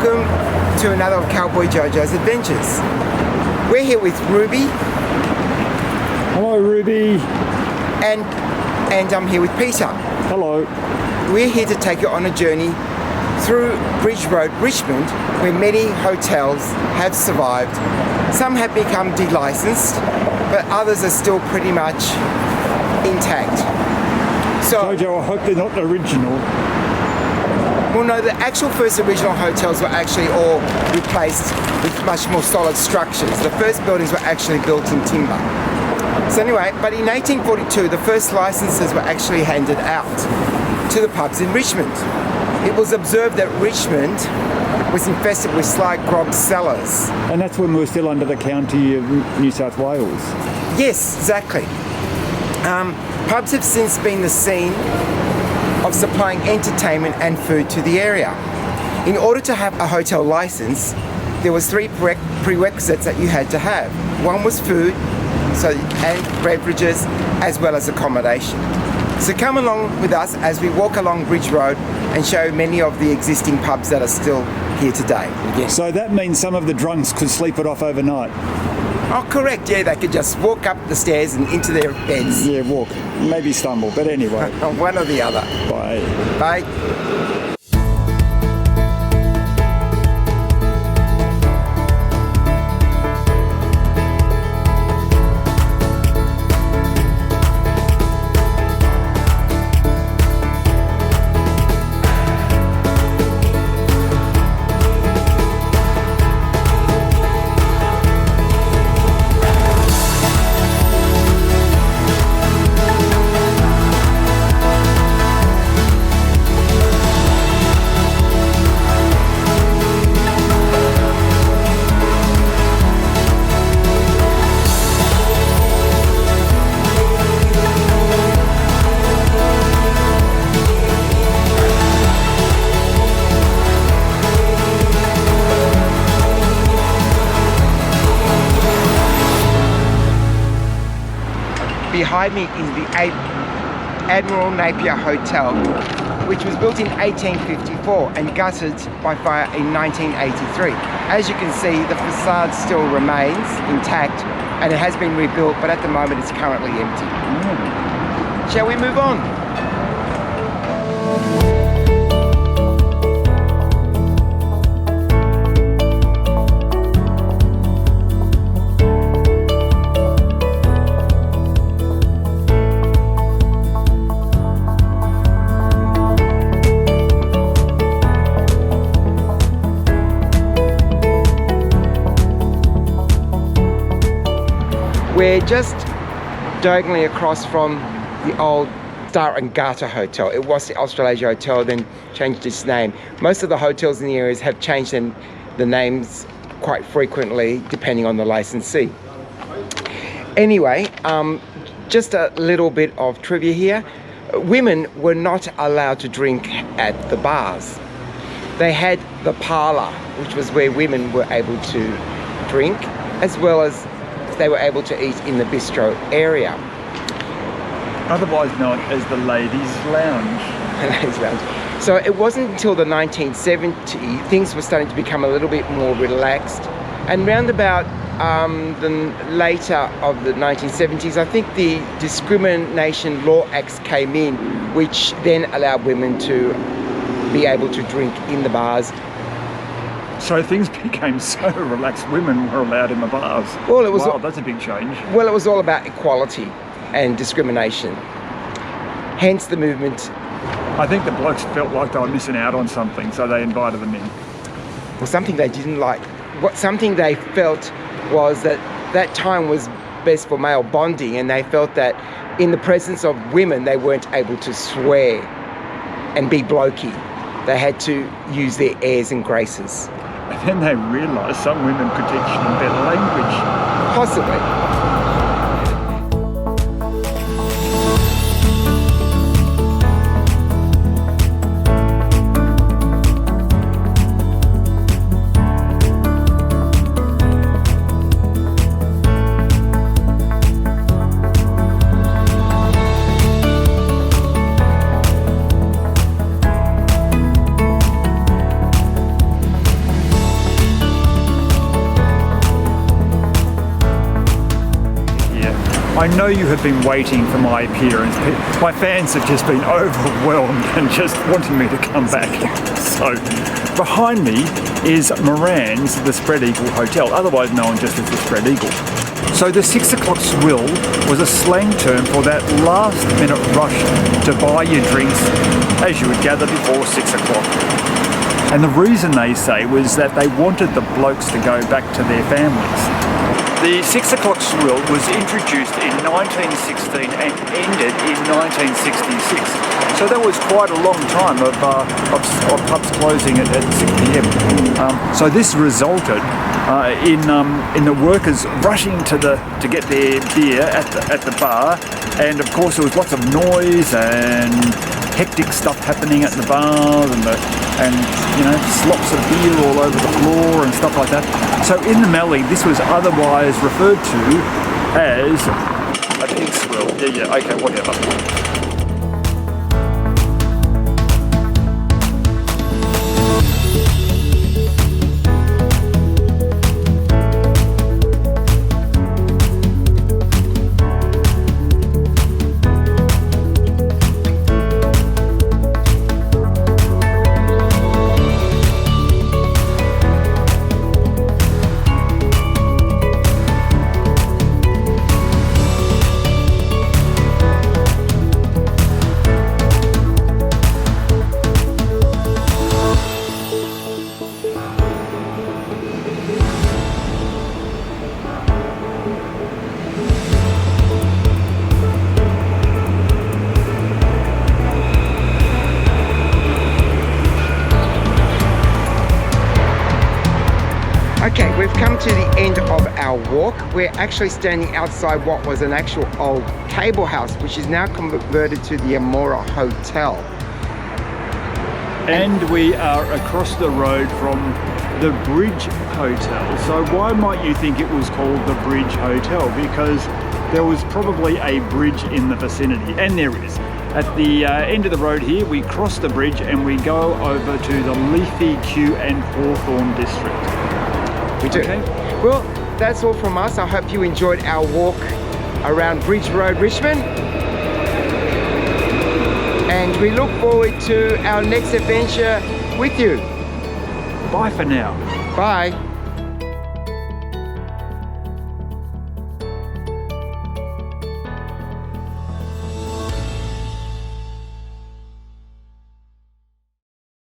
Welcome to another of Cowboy Jojo's adventures. We're here with Ruby. Hello, Ruby. And I'm here with Peter. Hello. We're here to take you on a journey through Bridge Road, Richmond, where many hotels have survived. Some have become delicensed, but others are still pretty much intact. So, Jojo, I hope they're not the original. well, no, the actual first original hotels were actually all replaced with much more solid structures. The first buildings were actually built in timber. So anyway, but in 1842, the first licenses were actually handed out to the pubs in Richmond. It was observed that Richmond was infested with sly grog cellars. And that's when we were still under the county of New South Wales. Yes, exactly. Pubs have since been the scene of supplying entertainment and food to the area. In order to have a hotel license, there was three prerequisites that you had to have. One was food, and beverages, as well as accommodation. So come along with us as we walk along Bridge Road and show many of the existing pubs that are still here today. Yes. So that means some of the drunks could sleep it off overnight. Oh, correct. Yeah, they could just walk up the stairs and into their beds. Yeah, walk. Maybe stumble, but anyway. One or the other. Bye. Bye. Behind me is the Admiral Napier Hotel, which was built in 1854 and gutted by fire in 1983. As you can see, the facade still remains intact and it has been rebuilt, but at the moment it's currently empty. Shall we move on? We're just diagonally across from the old Garter and Garter Hotel. It was the Australasia Hotel, then changed its name. Most of the hotels in the areas have changed the names quite frequently, depending on the licensee. Anyway, just a little bit of trivia here. Women were not allowed to drink at the bars. They had the parlour, which was where women were able to drink, as well as they were able to eat in the bistro area. Otherwise known as the Ladies' Lounge. Ladies' Lounge. So it wasn't until the 1970s things were starting to become a little bit more relaxed, and round about the later of the 1970s, I think the Discrimination Law Acts came in, which then allowed women to be able to drink in the bars. So things became so relaxed, women were allowed in the bars. Well, it was wow, that's a big change. Well, it was all about equality and discrimination. Hence the movement. I think the blokes felt like they were missing out on something, so they invited them in. Well, something they didn't like. Something they felt was that time was best for male bonding, and they felt that in the presence of women, they weren't able to swear and be blokey. They had to use their airs and graces. And then they realised some women could teach them better language. Possibly. I know you have been waiting for my appearance. My fans have just been overwhelmed and just wanting me to come back. So, behind me is Moran's The Spread Eagle Hotel, otherwise known just as the Spread Eagle. So the 6 o'clock swill was a slang term for that last minute rush to buy your drinks, as you would gather before 6 o'clock. And the reason they say was that they wanted the blokes to go back to their families. The 6 o'clock swill was introduced in 1916 and ended in 1966. So that was quite a long time of pubs closing at 6 p.m. So this resulted in the workers rushing to get their beer at the bar, and of course there was lots of noise and hectic stuff happening at the bars, and you know, slops of beer all over the floor and stuff like that. So in the Mallee, this was otherwise referred to as a pig swill. Yeah, okay, whatever. Okay, we've come to the end of our walk. We're actually standing outside what was an actual old cable house, which is now converted to the Amora Hotel. And we are across the road from the Bridge Hotel. So why might you think it was called the Bridge Hotel? Because there was probably a bridge in the vicinity, and there is. At the end of the road here, we cross the bridge and we go over to the Leafy, Kew and Hawthorne district. We do. Okay. Well, that's all from us. I hope you enjoyed our walk around Bridge Road, Richmond. And we look forward to our next adventure with you. Bye for now. Bye.